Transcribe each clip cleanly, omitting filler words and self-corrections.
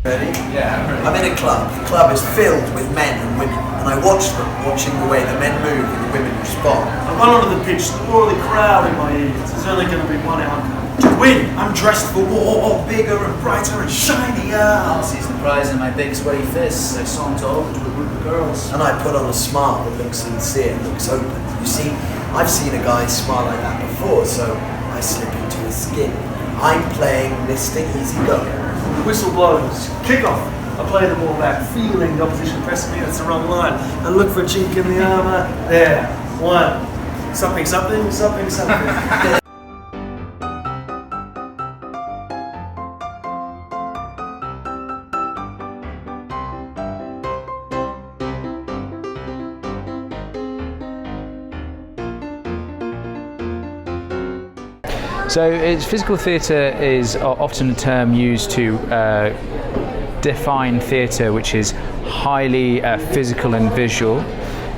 Ready? Yeah, I'm ready. I'm in a club. The club is filled with men and women, and I watch them, watching the way the men move and the women respond. I run onto the pitch, the roar of the crowd in my ears. There's only going to be one outcome. To win, I'm dressed for war, bigger and brighter and shinier. I see the prize in my big sweaty fists. I saunter over to a group of girls. And I put on a smile that looks sincere, looks open. You see, I've seen a guy smile like that before, so I slip into his skin. I'm playing Mr. Easygoing. The whistle blows. Kick off. I play the ball back, feeling the opposition pressing me. That's the wrong line. I look for a chink in the armour. There. One. Something, something, something, something. So physical theatre is often a term used to define theatre which is highly physical and visual.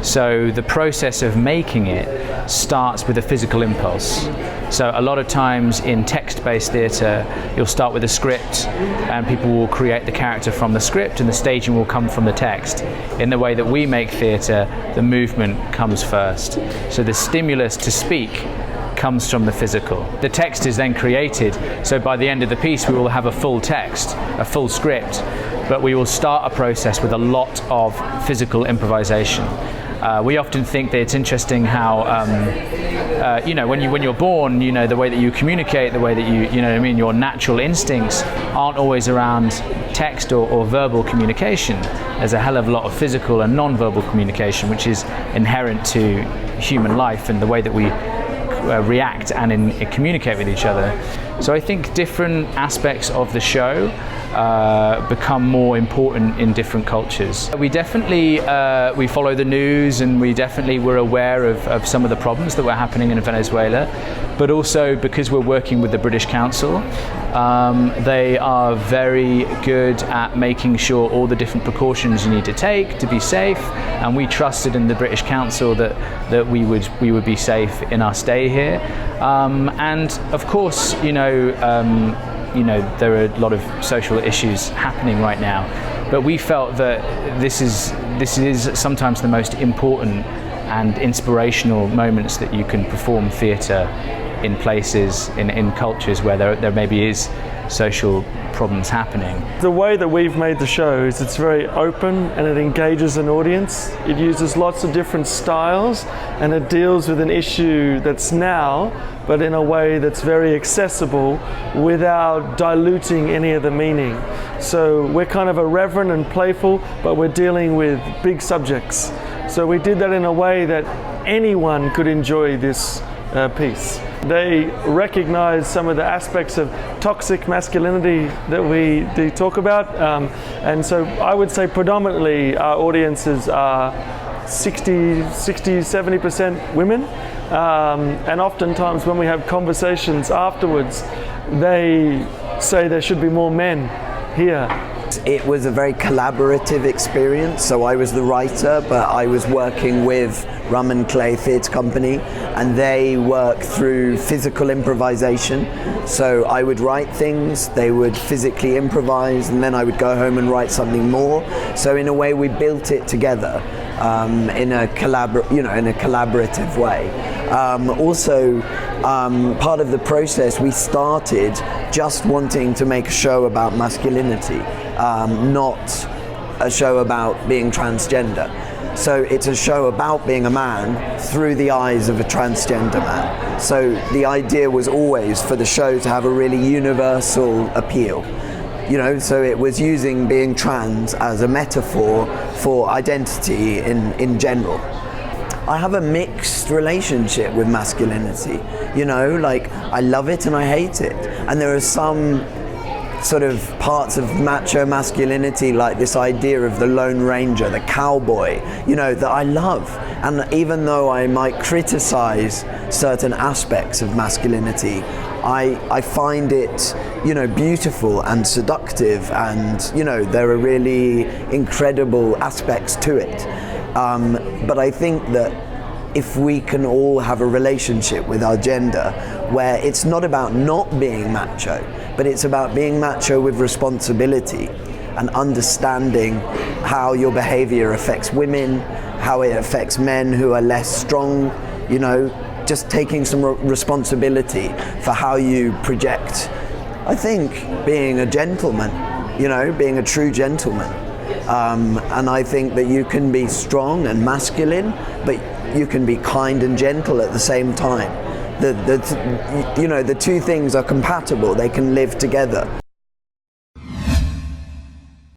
So the process of making it starts with a physical impulse. So a lot of times in text-based theatre, you'll start with a script and people will create the character from the script and the staging will come from the text. In the way that we make theatre, the movement comes first. So the stimulus to speak comes from the physical. The text is then created, so by the end of the piece we will have a full text, a full script, but we will start a process with a lot of physical improvisation. We often think that it's interesting how, when you're born, the way that you communicate, the way that your natural instincts aren't always around text or verbal communication. There's a hell of a lot of physical and non-verbal communication, which is inherent to human life and the way that we react and communicate with each other. So I think different aspects of the show become more important in different cultures. We definitely we follow the news, and we definitely were aware of some of the problems that were happening in Venezuela, but also because we're working with the British Council, they are very good at making sure all the different precautions you need to take to be safe, and we trusted in the British Council that we would be safe in our stay here. And of course, there are a lot of social issues happening right now, but we felt that this is sometimes the most important and inspirational moments that you can perform theatre in places, in cultures where there maybe is social problems happening. The way that we've made the show is it's very open and it engages an audience. It uses lots of different styles and it deals with an issue that's now, but in a way that's very accessible without diluting any of the meaning. So we're kind of irreverent and playful, but we're dealing with big subjects. So we did that in a way that anyone could enjoy this piece. They recognize some of the aspects of toxic masculinity that we talk about, and so I would say predominantly our audiences are 60-70% women, and oftentimes when we have conversations afterwards they say there should be more men here. It was a very collaborative experience. So I was the writer, but I was working with Rhum Clay Theatre Company, and they work through physical improvisation. So I would write things, they would physically improvise, and then I would go home and write something more. So in a way, we built it together in a collaborative way. Part of the process, we started just wanting to make a show about masculinity, not a show about being transgender. So it's a show about being a man through the eyes of a transgender man. So the idea was always for the show to have a really universal appeal. So it was using being trans as a metaphor for identity in general. I have a mixed relationship with masculinity. I love it and I hate it. And there are some sort of parts of macho masculinity, like this idea of the Lone Ranger, the cowboy, that I love. And even though I might criticize certain aspects of masculinity, I find it, beautiful and seductive, and, there are really incredible aspects to it. But I think that if we can all have a relationship with our gender where it's not about not being macho, but it's about being macho with responsibility, and understanding how your behavior affects women, how it affects men who are less strong, you know, just taking some responsibility for how you project. I think being a gentleman, you know, being a true gentleman. And I think that you can be strong and masculine, but you can be kind and gentle at the same time. You know, the two things are compatible, they can live together.